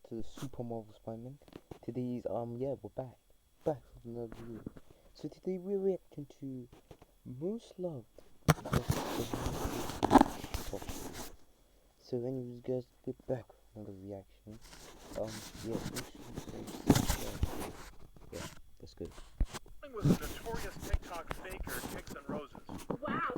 to the SuperMarvelSpider-Man. Today's yeah, we're back with another video. So today we're reacting to most loved. So anyways guys, get back with another reaction. Yeah, let's go. Was a notorious TikTok faker, Ticks and Roses. Wow.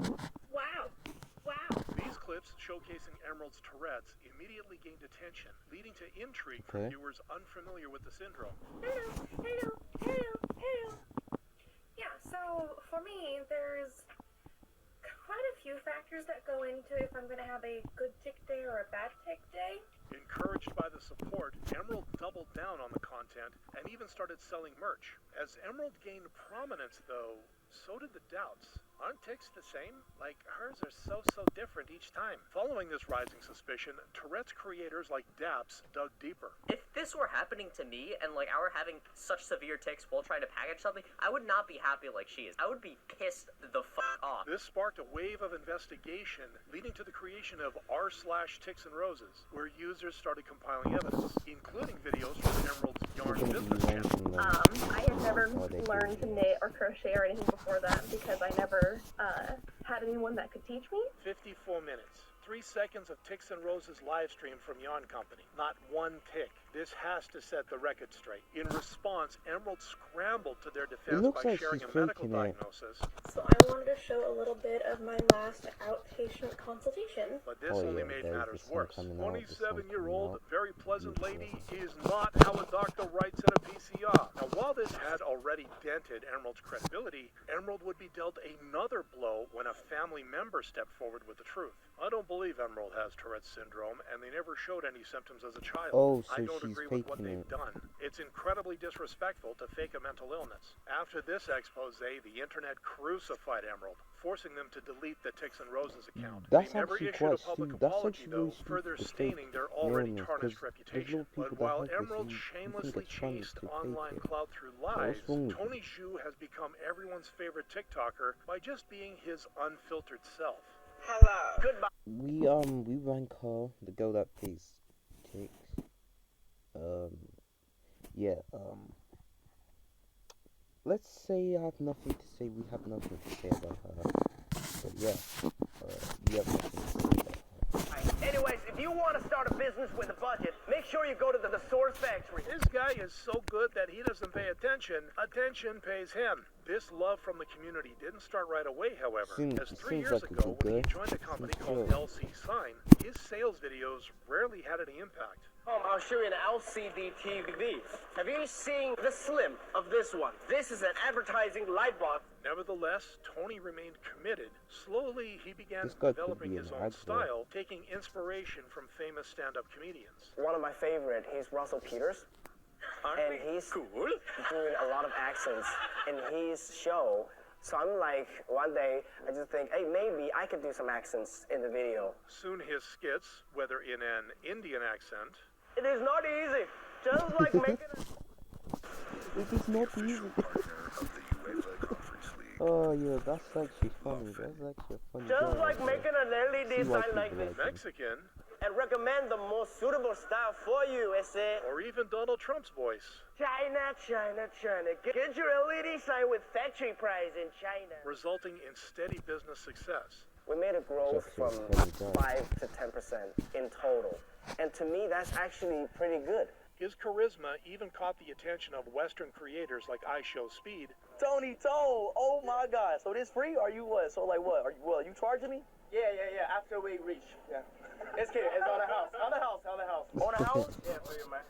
These clips showcasing Emerald's Tourette's immediately gained attention, leading to intrigue for viewers unfamiliar with the syndrome. Hello. Yeah, so for me, there's quite a few factors that go into if I'm going to have a good tick day or a bad tick day. Encouraged by the support, Emerald doubled down on the content and even started selling merch. As Emerald gained prominence, though, so did the doubts. Aren't ticks the same? Like, hers are so different each time. Following this rising suspicion, Tourette's creators like Daps dug deeper. If this were happening to me and like I were having such severe tics while trying to package something, I would not be happy like she is. I would be pissed the fuck off. This sparked a wave of investigation, leading to the creation of r/Ticks and Roses, where users started compiling evidence, including videos from Emerald's Yarn business channel. I had never learned to knit or crochet or anything before that because I never had anyone that could teach me. 54 minutes. 3 seconds of Ticks and Roses live stream from Yarn Company. Not one tick. This has to set the record straight. In response, Emerald scrambled to their defense by sharing a medical diagnosis. So I wanted to show a little bit of my last outpatient consultation. But this only made matters worse. 27-year-old, very pleasant lady is not how a doctor writes in a PCR. Now, while this had already dented Emerald's credibility, Emerald would be dealt another blow when a family member stepped forward with the truth. I don't believe Emerald has Tourette's syndrome, and they never showed any symptoms as a child. Oh, so I don't she's agree with what they've it. done. It's incredibly disrespectful to fake a mental illness. After this expose, the internet crucified Emerald, forcing them to delete the Ticks and Roses account. That's they never actually issued a quite public stupid. That's apology, actually though, really further stupid to staining their fake already illness, tarnished 'cause reputation. there's no But people while that have this, Emerald and you think shamelessly it's funny chased to fake online it. clout through What's lies, wrong with Tony Zhu has become everyone's favorite TikToker by just being his unfiltered self. Hello. Goodbye. We rank her, the girl that plays Ticks. Let's say I have nothing to say. We have nothing to say about her. But yeah, we have nothing to say about her. Anyways, if you want to start a business with a budget, make sure you go to the Source Factory. This guy is so good that he doesn't pay attention. Attention pays him. This love from the community didn't start right away, however. As 3 years ago, when he joined a company called LC Sign, his sales videos rarely had any impact. I'll show you an LCD TV. Have you seen the slim of this one? This is an advertising light box. Nevertheless, Tony remained committed. Slowly, he began could developing be his an own ad style, taking inspiration from famous stand-up comedians. One of my favorite, he's Russell Peters. And he's doing a lot of accents in his show. So I'm like, one day, I just think, hey, maybe I could do some accents in the video. Soon his skits, whether in an Indian accent, It is not easy. Just like making a... It is not easy. Oh yeah, that's actually funny. That's actually a funny. Just like making an LED sign like this. Mexican, And recommend the most suitable style for you, ese. or even Donald Trump's voice. China. Get your LED sign with factory price in China. Resulting in steady business success. We made a growth from 5 to 10% in total. And to me, that's actually pretty good. His charisma even caught the attention of Western creators like iShowSpeed. Tony Toe, oh my God! So this free? Are you what? So like what? Are you charging me? Yeah. After we reach. Yeah. It's kidding. It's on the house. On the house. On the house? Yeah, for you, man.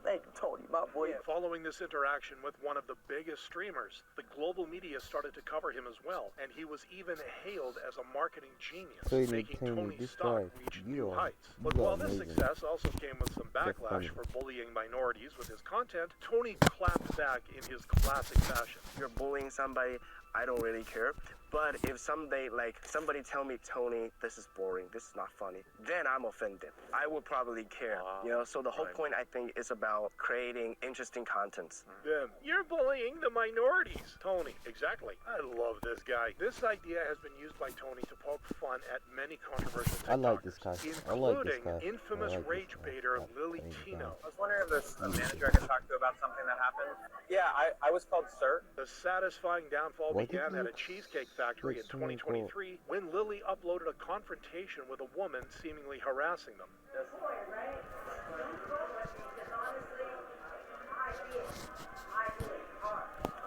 Thank you, Tony, my boy. Following this interaction with one of the biggest streamers, the global media started to cover him as well, and he was even hailed as a marketing genius, making Tony's stock reach new heights. But while this success also came with some backlash for bullying minorities with his content, Tony clapped back in his classic fashion. If you're bullying somebody, I don't really care. But if someday, like, somebody tell me, Tony, this is boring, this is not funny, then I'm offended. I would probably care, you know? So the whole point, I think, is about creating interesting contents. Then you're bullying the minorities. Tony, exactly. I love this guy. This idea has been used by Tony to poke fun at many controversial TikTokers, I like this guy. including infamous rage baiter Lily Tino. I was wondering if there's a manager I could talk to about something that happened. Yeah, I was called Sir. The satisfying downfall What did began you at a cheesecake factory in 2023 when Lily uploaded a confrontation with a woman seemingly harassing them.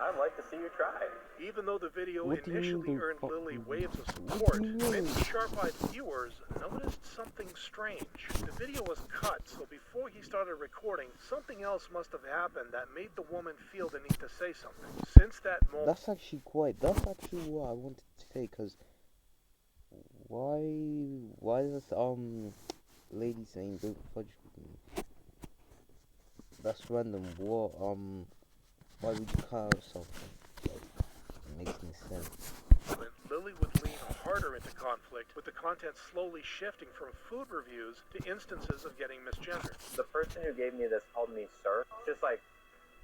I'd like to see you try. Even though the video What do you initially mean earned they Lily fucking- waves of What support, do you mean? many sharp-eyed viewers noticed something strange. The video was cut, so before he started recording, something else must have happened that made the woman feel the need to say something. Since that moment, That's actually what I wanted to say, because why is lady saying don't fudge with me? That's random. Why would you cut out something? Like, it makes no sense. Lily would lean harder into conflict, with the content slowly shifting from food reviews to instances of getting misgendered. The person who gave me this called me Sir. Just like,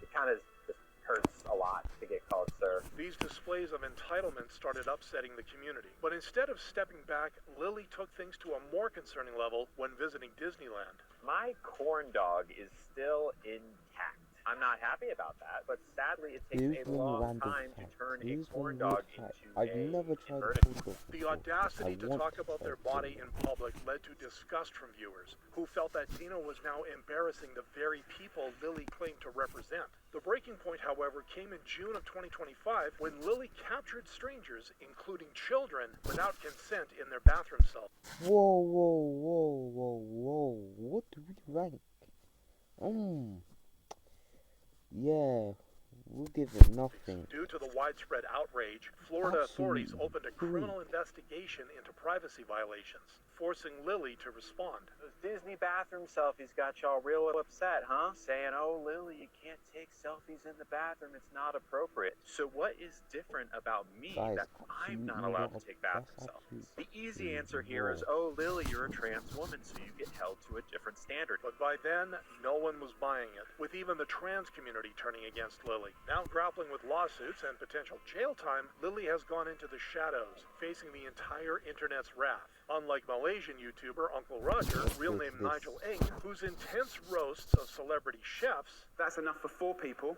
it kind of just hurts a lot to get called Sir. These displays of entitlement started upsetting the community. But instead of stepping back, Lily took things to a more concerning level when visiting Disneyland. My corn dog is still intact. I'm not happy about that, but sadly it takes a long time to turn a corn dog into I've never tried a verdict. corn dog The before. audacity to want talk to about try their a corn body in dog. public led to disgust from viewers, who felt that Tino was now embarrassing the very people Lily claimed to represent. The breaking point, however, came in June of 2025 when Lily captured strangers, including children, without consent in their bathroom cell. Whoa. What do we rank? Yeah, we'll give it nothing. Due to the widespread outrage, Florida authorities Absolutely opened a criminal investigation into privacy violations, forcing Lily to respond. Those Disney bathroom selfies got y'all real upset, huh? Saying, oh, Lily, you can't take selfies in the bathroom. It's not appropriate. So what is different about me Guys, that I'm not allowed to take bathroom selfies? The easy answer here is, oh, Lily, you're a trans woman, so you get held to a different standard. But by then, no one was buying it, with even the trans community turning against Lily. Now grappling with lawsuits and potential jail time, Lily has gone into the shadows, facing the entire internet's wrath. Unlike Malaysian YouTuber Uncle Roger, real name Nigel Ng, whose intense roasts of celebrity chefs, that's enough for 4 people.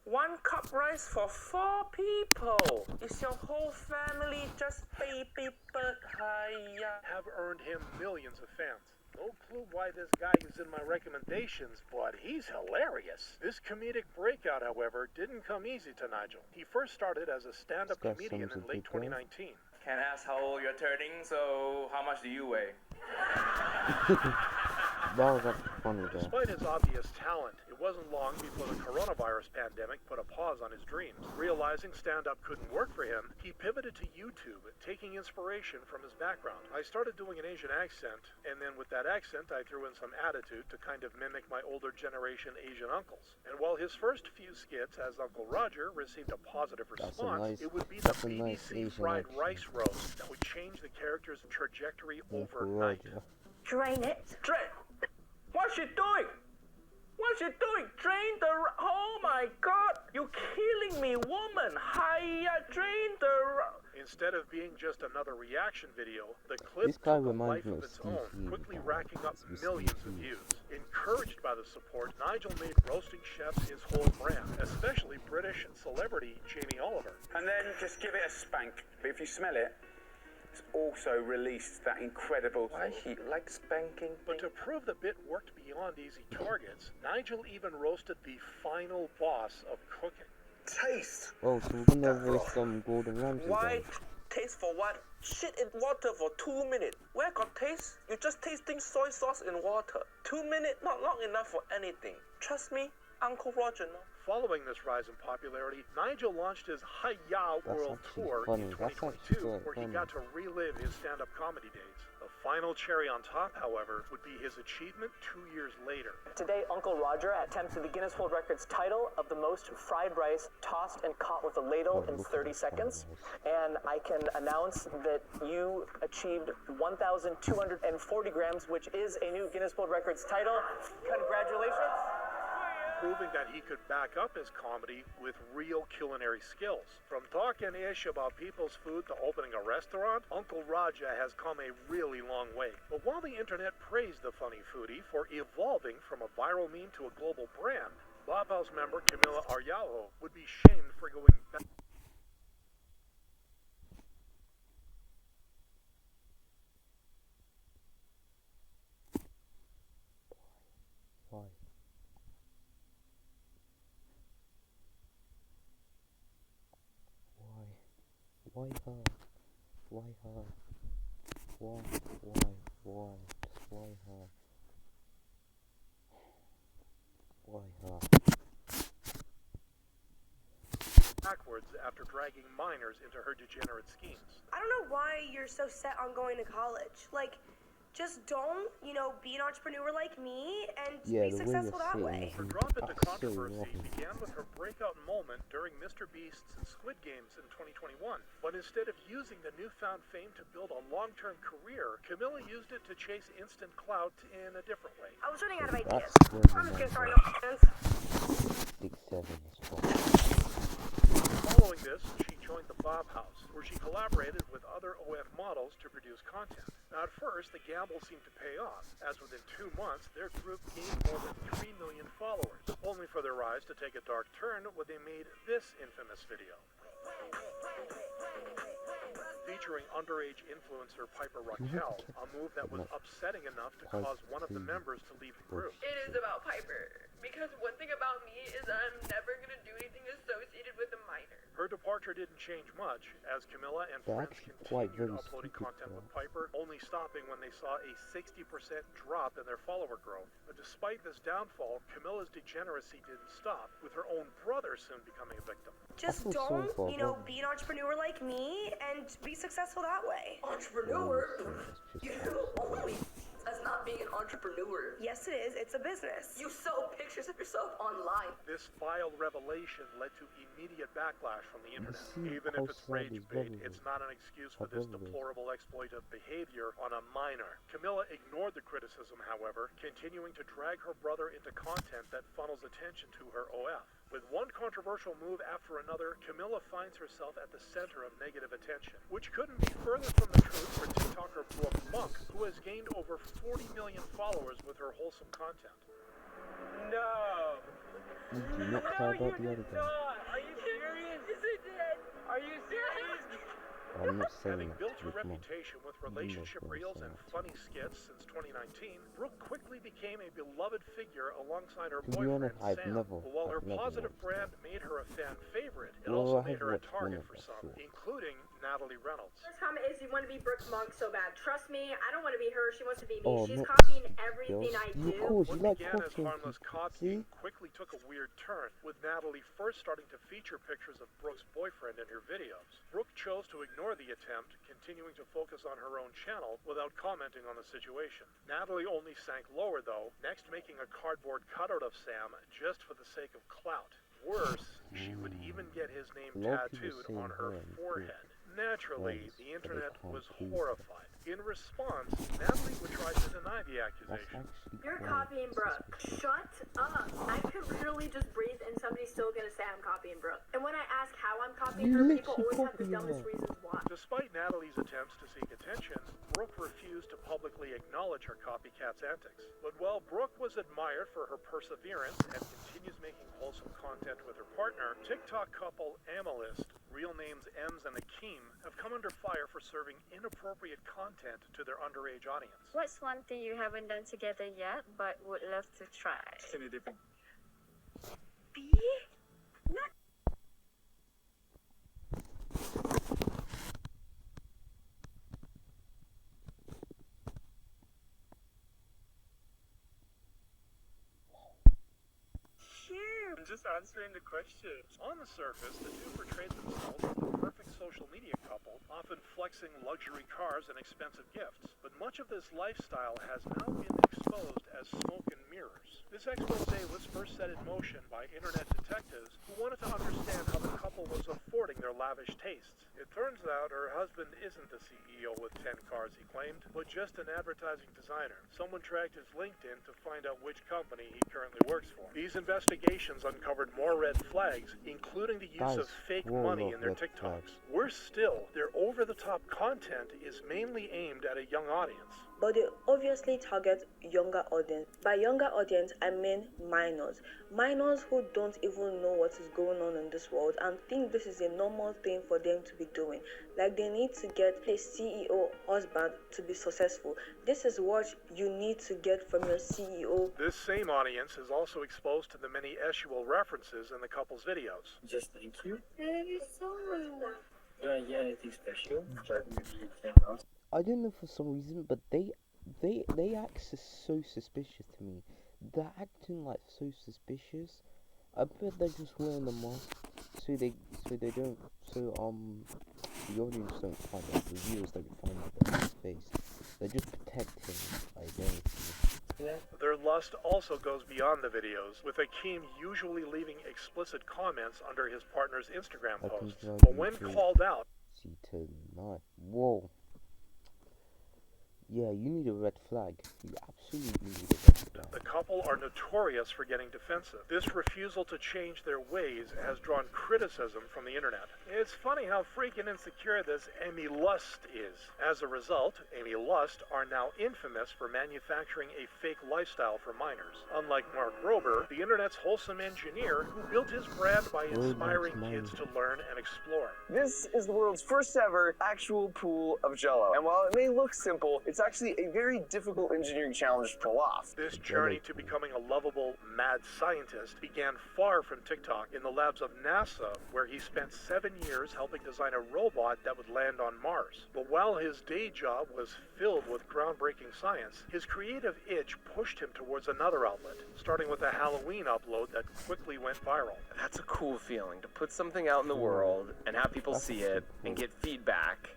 1 cup rice for 4 people. Is your whole family just baby bird? Hiya. have earned him millions of fans. No clue why this guy is in my recommendations, but he's hilarious. This comedic breakout, however, didn't come easy to Nigel. He first started as a stand-up This guy comedian sounds in a late bit 2019. Can't ask how old you're turning, so how much do you weigh? That was actually funny though. Despite his obvious talent, it wasn't long before the coronavirus pandemic put a pause on his dreams. Realizing stand-up couldn't work for him, he pivoted to YouTube, taking inspiration from his background. I started doing an Asian accent, and then with that accent I threw in some attitude to kind of mimic my older generation Asian uncles. And while his first few skits as Uncle Roger received a positive response, it would be the BBC fried rice roast that would change the character's trajectory overnight. Drain it. Drain. What's she doing? What's she doing? Drain the. Oh my God! You killing me, woman! Hiya! Drain the. Instead of being just another reaction video, the clip This guy took a reminds life me of of its Steve own, Lee, quickly but racking up it's millions Steve of Lee. views. Encouraged by the support, Nigel made roasting chefs his whole brand, especially British celebrity Jamie Oliver. And then just give it a spank. But if you smell it, it's also released that incredible. Why he like spanking? But to prove the bit worked beyond easy targets, Nigel even roasted the final boss of cooking. Taste. Oh, so we're gonna voice some Gordon Ramsay Why then. taste for what? Shit in water for 2 minutes. Where got taste? You just tasting soy sauce in water. 2 minutes, not long enough for anything. Trust me, Uncle Roger, no? Following this rise in popularity, Nigel launched his Hi-Ya World actually Tour funny. in That's 2022, actually quite where he funny. got to relive his stand-up comedy days. The final cherry on top, however, would be his achievement 2 years later. Today, Uncle Roger attempted the Guinness World Records title of the most fried rice tossed and caught with a ladle in 30 seconds. And I can announce that you achieved 1,240 grams, which is a new Guinness World Records title. Congratulations. Proving that he could back up his comedy with real culinary skills. From talking ish about people's food to opening a restaurant, Uncle Raja has come a really long way. But while the internet praised the funny foodie for evolving from a viral meme to a global brand, Bob House member Camila Araujo would be shamed for going back. Why? Why her? Why her? Why? Just why her? Why her? Backwards after dragging minors into her degenerate schemes. I don't know why you're so set on going to college. Like, just don't, be an entrepreneur like me and be successful that way. Her drop into controversy began with her breakout moment during Mr. Beast's Squid Games in 2021. But instead of using the newfound fame to build a long-term career, Camilla used it to chase instant clout in a different way. I was running out of ideas. I'm just gonna start no. 6, 7 is fine. Following this, she joined the Bob House, where she collaborated with other OF models to produce content. Now, at first, the gamble seemed to pay off, as within 2 months, their group gained more than 3 million followers, only for their rise to take a dark turn when they made this infamous video. Featuring underage influencer Piper Raquel, a move that was upsetting enough to cause one of the members to leave the group. It is about Piper, because one thing about me is I'm never going to do anything associated with a minor. Her departure didn't change much, as Camilla and friends continued uploading content with Piper, only stopping when they saw a 60% drop in their follower growth. But despite this downfall, Camilla's degeneracy didn't stop, with her own brother soon becoming a victim. Just don't, be an entrepreneur like me and be successful that way. Entrepreneur? That's not being an entrepreneur. Yes, it is. It's a business. You sell pictures of yourself online. This vile revelation led to immediate backlash from the internet. Even if it's rage bait, it's not an excuse for this deplorable exploit of behavior on a minor. Camilla ignored the criticism, however, continuing to drag her brother into content that funnels attention to her OF. With one controversial move after another, Camilla finds herself at the center of negative attention, which couldn't be further from the truth for TikToker Brooke Monk, who has gained over 40 million followers with her wholesome content. No. Do not care about the other guy. Are you serious? Are you serious? I'm not saying Having built that her with Monk. reputation with relationship reels and funny skits since 2019, Brooke quickly became a beloved figure alongside her boyfriend Sam. While her positive brand made her a fan favorite, it also made her a target for some, including Natalie Reynolds. First comment is you want to be Brooke Monk so bad. Trust me, I don't want to be her. She wants to be me. Oh, She's not copying everything I do. What began as harmless copying quickly took a weird turn, with Natalie first starting to feature pictures of Brooke's boyfriend in her videos. Brooke chose to ignore the attempt, continuing to focus on her own channel without commenting on the situation. Natalie only sank lower though, next making a cardboard cutout of Sam just for the sake of clout. Worse, she would even get his name tattooed on her forehead. Naturally, the internet was horrified. In response, Natalie would try to deny the accusation. You're copying Brooke. Shut up. I could literally just breathe and somebody's still gonna say I'm copying Brooke. And when I ask how I'm copying her, people always have the dumbest reasons why. Despite Natalie's attempts to seek attention, Brooke refused to publicly acknowledge her copycat's antics. But while Brooke was admired for her perseverance and continues making wholesome content with her partner, TikTok couple Amelist, real names Ems and Akeem, have come under fire for serving inappropriate content to their underage audience. What's one thing you haven't done together yet, but would love to try? Anything. Be? Not. Sure. just answering the question. On the surface, the two portrayed themselves as the perfect social media couple, often flexing luxury cars and expensive gifts. But much of this lifestyle has now been exposed as smoke and mirrors. This expose was first set in motion by internet detectives who wanted to understand how the couple was affording their lavish tastes. It turns out her husband isn't the CEO with 10 cars, he claimed, but just an advertising designer. Someone tracked his LinkedIn to find out which company he currently works for. These investigations uncovered more red flags, including the use of fake money in their TikToks. Worse still, their over-the-top content is mainly aimed at a young audience. But they obviously target younger audience. By younger audience, I mean minors. Minors who don't even know what is going on in this world and think this is a normal thing for them to be doing. Like they need to get a CEO husband to be successful. This is what you need to get from your CEO. This same audience is also exposed to the many sexual references in the couple's videos. Just thank you. Thank you so much. Do I get anything special? I don't know for some reason, but they act so suspicious to me. They're acting like so suspicious. I bet they're just wearing the mask so the audience don't find out, the viewers don't find out his face. They're just protecting identity. Their lust also goes beyond the videos, with Akeem usually leaving explicit comments under his partner's Instagram posts. But when called out, whoa. Yeah, you need a red flag. You absolutely need a red flag. the couple are notorious for getting defensive. This refusal to change their ways has drawn criticism from the internet. It's funny how freaking insecure this Amy Lust is. As a result, Amy Lust are now infamous for manufacturing a fake lifestyle for minors. Unlike Mark Rober, the internet's wholesome engineer who built his brand by inspiring kids to learn and explore. This is the world's first ever actual pool of Jell-O. And while it may look simple, it's actually a very difficult engineering challenge to pull off. This journey to becoming a lovable mad scientist began far from TikTok in the labs of NASA, where he spent 7 years helping design a robot that would land on Mars. But while his day job was filled with groundbreaking science, his creative itch pushed him towards another outlet, starting with a Halloween upload that quickly went viral. That's a cool feeling, to put something out in the world and have people see it and get feedback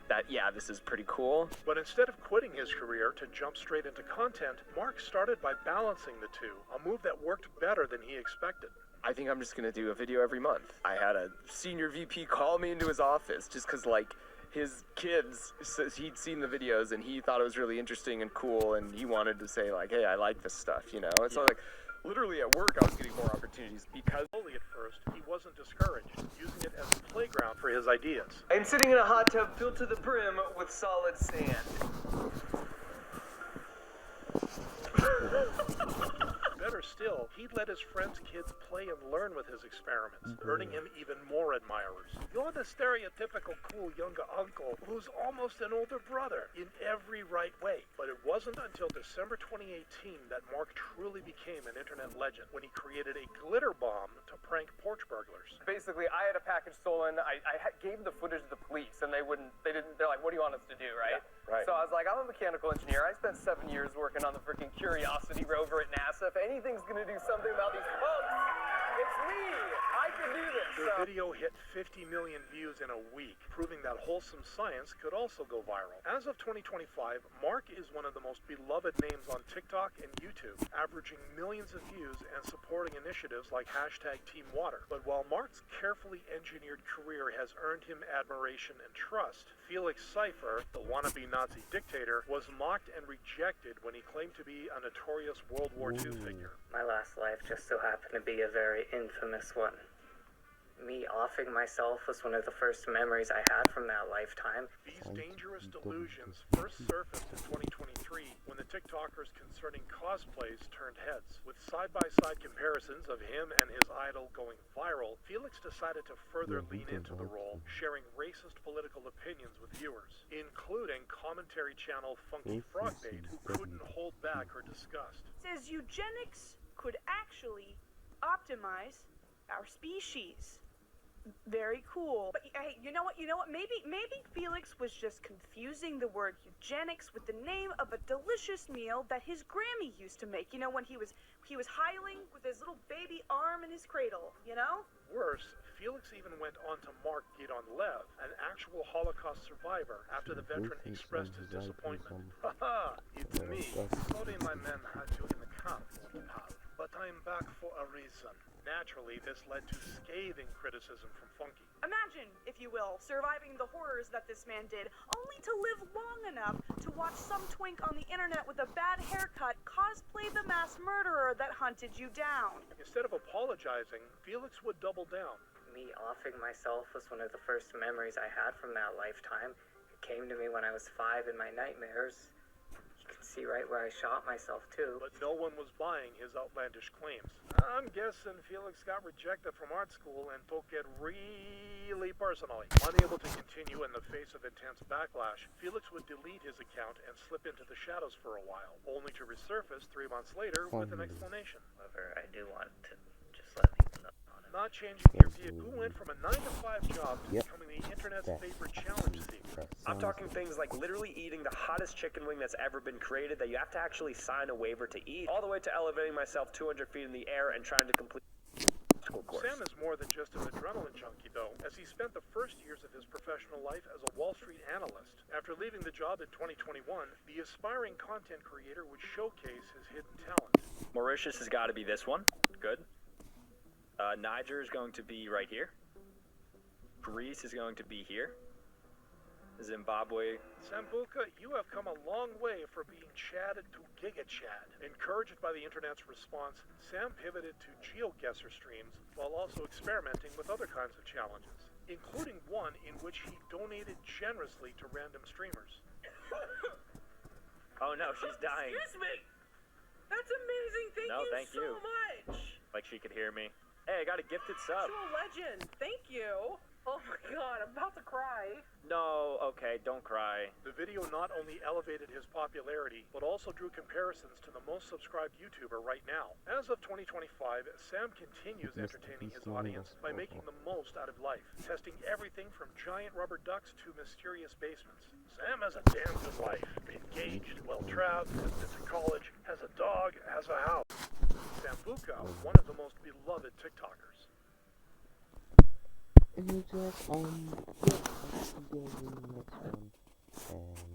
that, yeah, this is pretty cool. But instead of quitting his career to jump straight into content, Mark started by balancing the two, a move that worked better than he expected. I think I'm just gonna do a video every month. I had a senior VP call me into his office just because, like, his kids, he'd seen the videos and he thought it was really interesting and cool, and he wanted to say, like, hey, I like this stuff, you know? And so, like, literally at work, I was getting more opportunities because... Slowly at first, he wasn't discouraged, using it as a playground for his ideas. I'm sitting in a hot tub filled to the brim with solid sand. Better still, he'd let his friends' kids play and learn with his experiments, earning him even more admirers. You're the stereotypical cool younger uncle who's almost an older brother in every right way. But it wasn't until December 2018 that Mark truly became an internet legend when he created a glitter bomb to prank porch burglars. Basically, I had a package stolen. I gave the footage to the police, and they're like, what do you want us to do, right? Yeah, right. So I was like, I'm a mechanical engineer. I spent 7 years working on the freaking Curiosity rover at NASA. If anything's gonna do something about these bugs, it's me! I can do this! The video hit 50 million views in a week, proving that wholesome science could also go viral. As of 2025, Mark is one of the most beloved names on TikTok and YouTube, averaging millions of views and supporting initiatives like #TeamWater. But while Mark's carefully engineered career has earned him admiration and trust, Felix Cypher, the wannabe Nazi dictator, was mocked and rejected when he claimed to be a notorious World War II figure. My last life just so happened to be a very infamous one. Me offing myself was one of the first memories I had from that lifetime. These dangerous delusions first surfaced in 2023 when the TikTokers concerning cosplays turned heads. With side-by-side comparisons of him and his idol going viral, Felix decided to further lean into the role, sharing racist political opinions with viewers, including commentary channel Funky Frogbait, who couldn't hold back her disgust. Says eugenics could actually optimize our species. Very cool. But hey, you know what? Maybe Felix was just confusing the word eugenics with the name of a delicious meal that his Grammy used to make. You know, when he was hiling with his little baby arm in his cradle, you know? Worse, Felix even went on to mark Gidon Lev, an actual Holocaust survivor, after the veteran expressed his disappointment. Haha, it's me. Sorry my men had you in the camp, old pal. But I'm back for a reason. Naturally, this led to scathing criticism from Funky. Imagine, if you will, surviving the horrors that this man did, only to live long enough to watch some twink on the internet with a bad haircut cosplay the mass murderer that hunted you down. Instead of apologizing, Felix would double down. Me offing myself was one of the first memories I had from that lifetime. It came to me when I was 5 in my nightmares. You can see right where I shot myself, too. But no one was buying his outlandish claims. I'm guessing Felix got rejected from art school and took it really personally. Unable to continue in the face of intense backlash, Felix would delete his account and slip into the shadows for a while, only to resurface 3 months later with an explanation. However, I do want to just let people know. Not changing your view, who went from a 9-to-5 job to becoming the internet's favorite challenge seeker. I'm talking things like literally eating the hottest chicken wing that's ever been created that you have to actually sign a waiver to eat, all the way to elevating myself 200 feet in the air and trying to complete school course. Sam is more than just an adrenaline junkie, though, as he spent the first years of his professional life as a Wall Street analyst. After leaving the job in 2021, the aspiring content creator would showcase his hidden talent. Mauritius has got to be this one. Good. Niger is going to be right here. Greece is going to be here. Zimbabwe. Sambuca, you have come a long way for being Chad to Giga Chad. Encouraged by the internet's response, Sam pivoted to GeoGuessr streams while also experimenting with other kinds of challenges, including one in which he donated generously to random streamers. Oh no, she's dying. Excuse me! That's amazing! Thank you so much! Like she could hear me. Hey, I got a gifted sub. Actual legend. Thank you. Oh my god, I'm about to cry. No, okay, don't cry. The video not only elevated his popularity, but also drew comparisons to the most subscribed YouTuber right now. As of 2025, Sam continues entertaining his audience by making the most out of life, testing everything from giant rubber ducks to mysterious basements. Sam has a damn good life. Engaged, well-traveled, has been to college, has a dog, has a house. Sambuca, one of the most beloved TikTokers. And you just, yeah, I'll see you guys in the next one. And